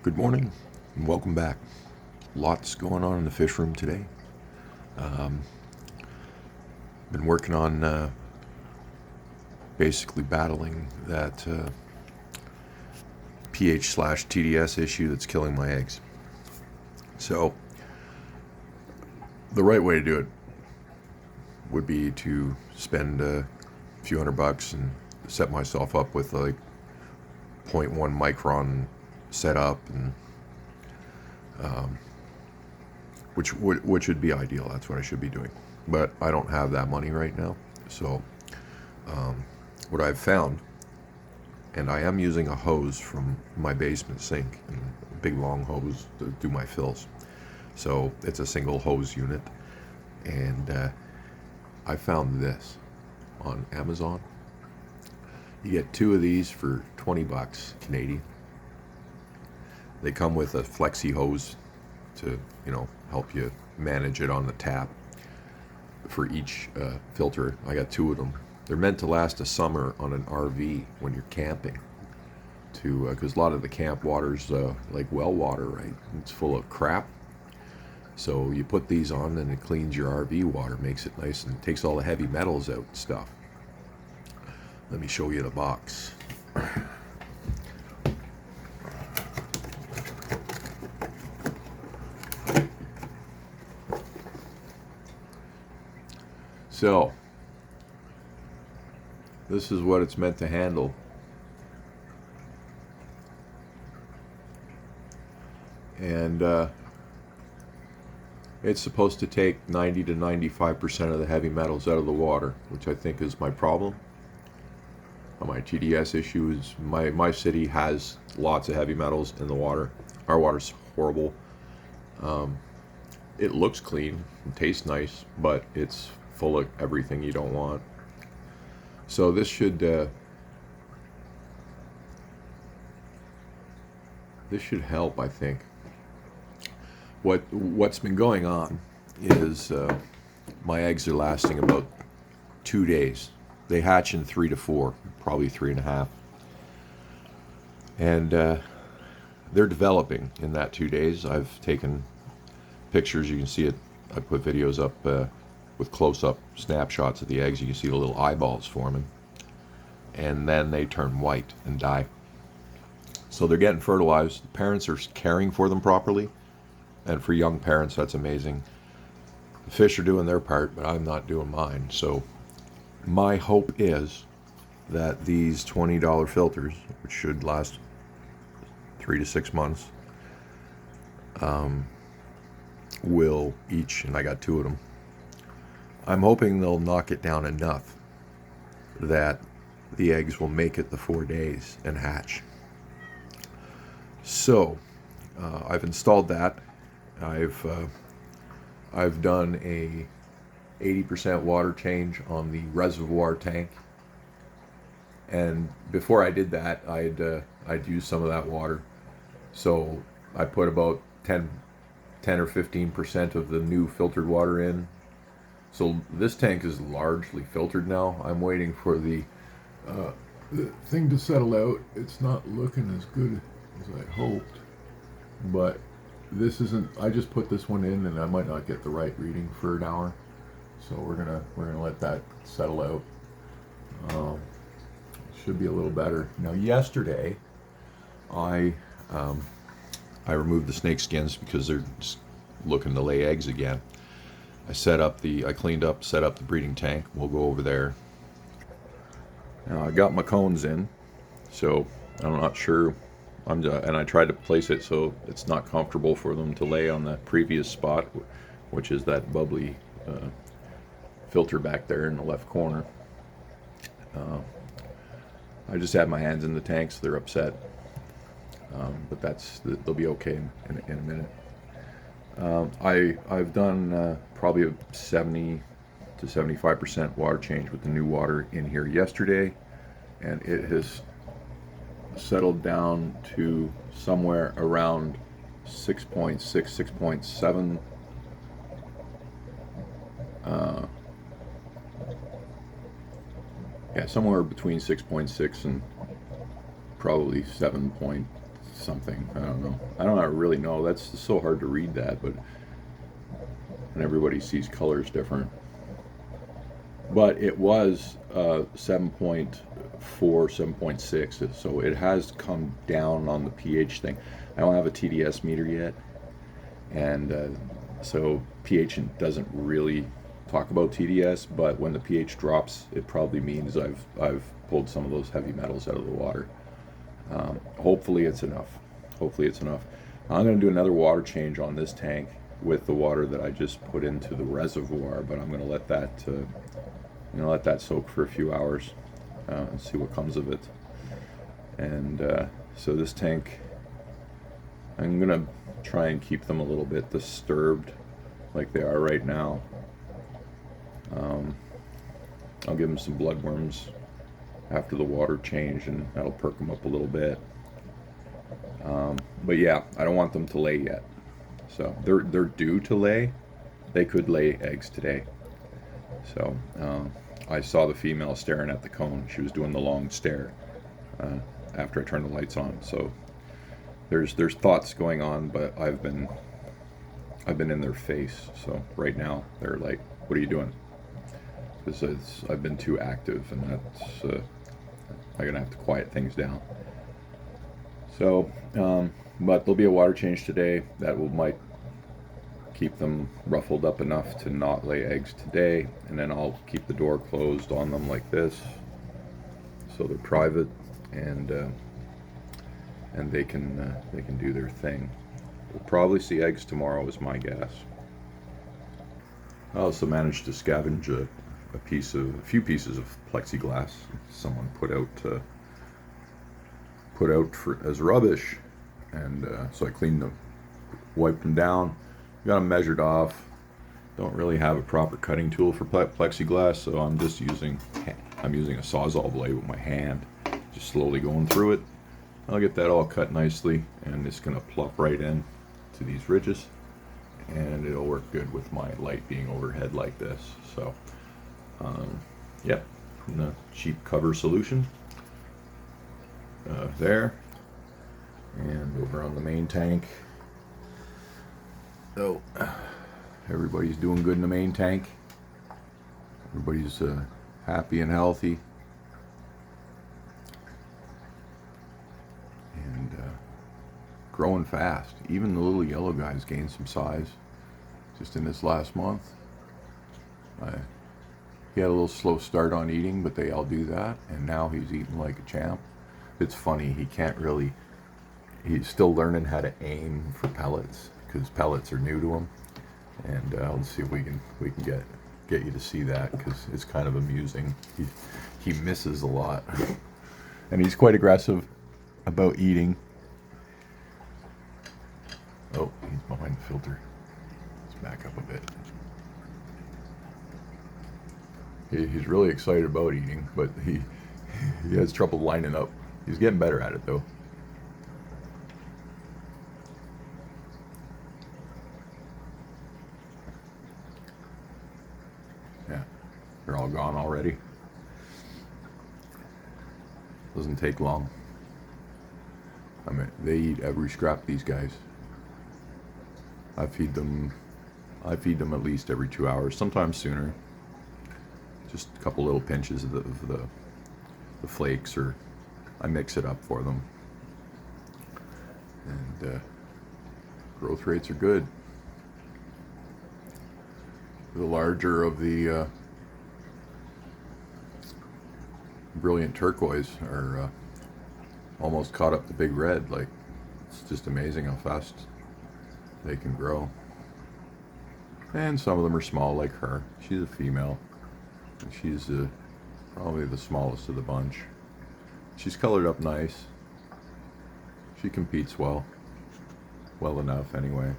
Good morning and welcome back. Lots going on in the fish room today. Been working on basically battling that pH slash TDS issue that's killing my eggs. So the right way to do it would be to spend a few $100 and set myself up with like 0.1 micron setup, and which would be ideal. That's what I should be doing, but I don't have that money right now. So what I've found, and I am using a hose from my basement sink, and a big long hose to do my fills. So it's a single hose unit, and I found this on Amazon. You get two of these for $20 Canadian. They come with a flexi hose to, help you manage it on the tap for each filter. I got two of them. They're meant to last a summer on an RV when you're camping, because a lot of the camp water's like well water, right? It's full of crap. So you put these on and it cleans your RV water, makes it nice, and takes all the heavy metals out and stuff. Let me show you the box. So, this is what it's meant to handle. And it's supposed to take 90 to 95% of the heavy metals out of the water, which I think is my problem. My TDS issue is my city has lots of heavy metals in the water. Our water's horrible. It looks clean, it tastes nice, but it's full of everything you don't want. So this should help, I think. What's been going on is my eggs are lasting about 2 days. They hatch in 3 to 4, probably 3.5, and they're developing in that 2 days. I've taken pictures. You can see it. I put videos up with close-up snapshots of the eggs. You can see the little eyeballs forming, and then they turn white and die. So they're getting fertilized. The parents are caring for them properly, and for young parents, that's amazing. The fish are doing their part, but I'm not doing mine. So my hope is that these $20 filters, which should last 3 to 6 months, will each, and I got two of them, I'm hoping they'll knock it down enough that the eggs will make it the 4 days and hatch. So I've installed that. I've done a 80% water change on the reservoir tank, and before I did that, I'd used some of that water, so I put about 10 or 15% of the new filtered water in. So this tank is largely filtered now. I'm waiting for the thing to settle out. It's not looking as good as I hoped, but this isn't. I just put this one in, and I might not get the right reading for an hour. So we're gonna let that settle out. Should be a little better. Now yesterday, I removed the snake skins because they're just looking to lay eggs again. I cleaned up, set up the breeding tank. We'll go over there. Now I got my cones in, so I'm not sure. And I tried to place it so it's not comfortable for them to lay on the previous spot, which is that bubbly filter back there in the left corner. I just had my hands in the tank, so they're upset, but they'll be okay in a minute. I've done probably a 70 to 75% water change with the new water in here yesterday, and it has settled down to somewhere around 6.6, 6.7. Yeah, somewhere between 6.6 and probably 7.6 something. I don't know. I don't really know. That's so hard to read that, but and everybody sees colors different. But it was 7.4, 7.6, so it has come down on the pH thing. I don't have a TDS meter yet, and so pH doesn't really talk about TDS, but when the pH drops, it probably means I've pulled some of those heavy metals out of the water. Hopefully it's enough. Hopefully it's enough. I'm going to do another water change on this tank with the water that I just put into the reservoir, but I'm going to let that soak for a few hours and see what comes of it. And so this tank, I'm going to try and keep them a little bit disturbed like they are right now. I'll give them some bloodworms after the water change, and that'll perk them up a little bit. But yeah, I don't want them to lay yet. So they're due to lay. They could lay eggs today. So I saw the female staring at the cone. She was doing the long stare after I turned the lights on. So there's thoughts going on, but I've been in their face. So right now they're like, "What are you doing?" Because I've been too active, and that's I'm gonna have to quiet things down. So, but there'll be a water change today that might keep them ruffled up enough to not lay eggs today, and then I'll keep the door closed on them like this, so they're private, and they can do their thing. We'll probably see eggs tomorrow, is my guess. I also managed to scavenge a few pieces of plexiglass someone put out as rubbish, and so I cleaned them, wiped them down, got them measured off. Don't really have a proper cutting tool for plexiglass, so I'm using a Sawzall blade with my hand, just slowly going through it. I'll get that all cut nicely, and it's gonna plop right in to these ridges, and it'll work good with my light being overhead like this. So yep, the cheap cover solution there, and over on the main tank. So everybody's doing good in the main tank. Everybody's happy and healthy, and growing fast. Even the little yellow guys gained some size just in this last month. He had a little slow start on eating, but they all do that, and now he's eating like a champ. It's funny, he's still learning how to aim for pellets, because pellets are new to him, and let's see if we can get you to see that, because it's kind of amusing. He misses a lot, and he's quite aggressive about eating. Oh, he's behind the filter. Let's back up a bit. He's really excited about eating, but he has trouble lining up. He's getting better at it, though. Yeah, they're all gone already. Doesn't take long. I mean, they eat every scrap, these guys. I feed them at least every 2 hours, sometimes sooner. Just a couple little pinches of the flakes, or I mix it up for them. And growth rates are good. The larger of the brilliant turquoise are almost caught up to big red. Like, it's just amazing how fast they can grow. And some of them are small, like her. She's a female. She's probably the smallest of the bunch. She's colored up nice. She competes well enough anyway.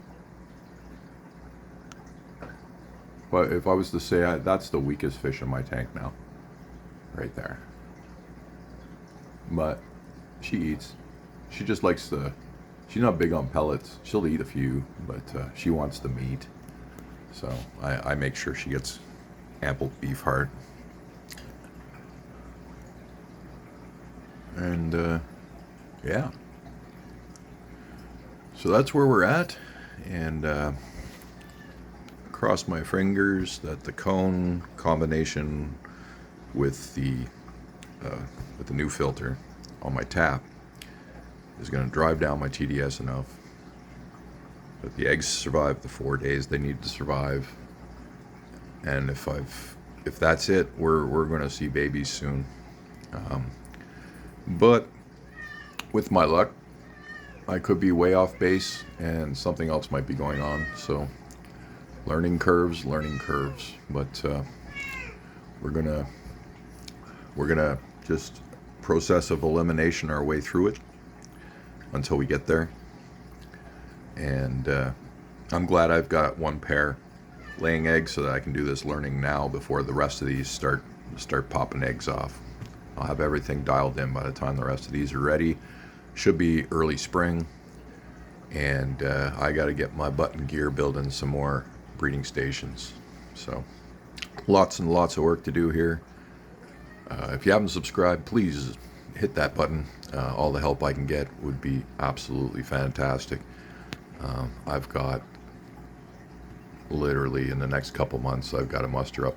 But if I was to say, that's the weakest fish in my tank now, right there. But she eats. She just likes she's not big on pellets. She'll eat a few, but she wants the meat. So I make sure she gets ample beef heart. And yeah, So that's where we're at, and cross my fingers that the cone combination with the new filter on my tap is going to drive down my TDS enough that the eggs survive the 4 days they need to survive. And if that's it, we're going to see babies soon. But with my luck, I could be way off base and something else might be going on. So learning curves. But we're gonna just process of elimination our way through it until we get there. And I'm glad I've got one pair laying eggs so that I can do this learning now before the rest of these start popping eggs off. I'll have everything dialed in by the time the rest of these are ready. Should be early spring, and I got to get my butt in gear building some more breeding stations. So lots and lots of work to do here. If you haven't subscribed, please hit that button. All the help I can get would be absolutely fantastic. I've got literally in the next couple months, I've got to muster up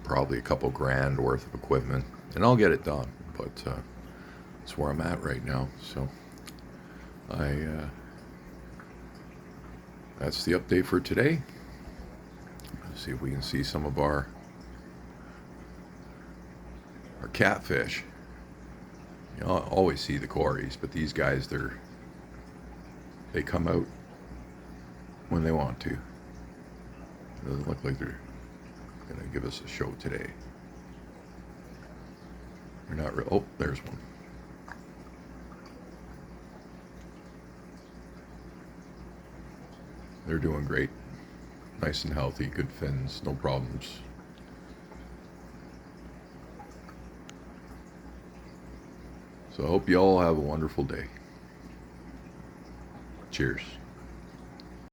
probably a couple grand worth of equipment, and I'll get it done. But that's where I'm at right now. So that's the update for today. Let's see if we can see some of our catfish. You know, I always see the quarries, but these guys, they come out when they want to. Doesn't look like they're gonna give us a show today. They're not real. Oh, there's one. They're doing great. Nice and healthy, good fins, no problems. So I hope you all have a wonderful day. Cheers.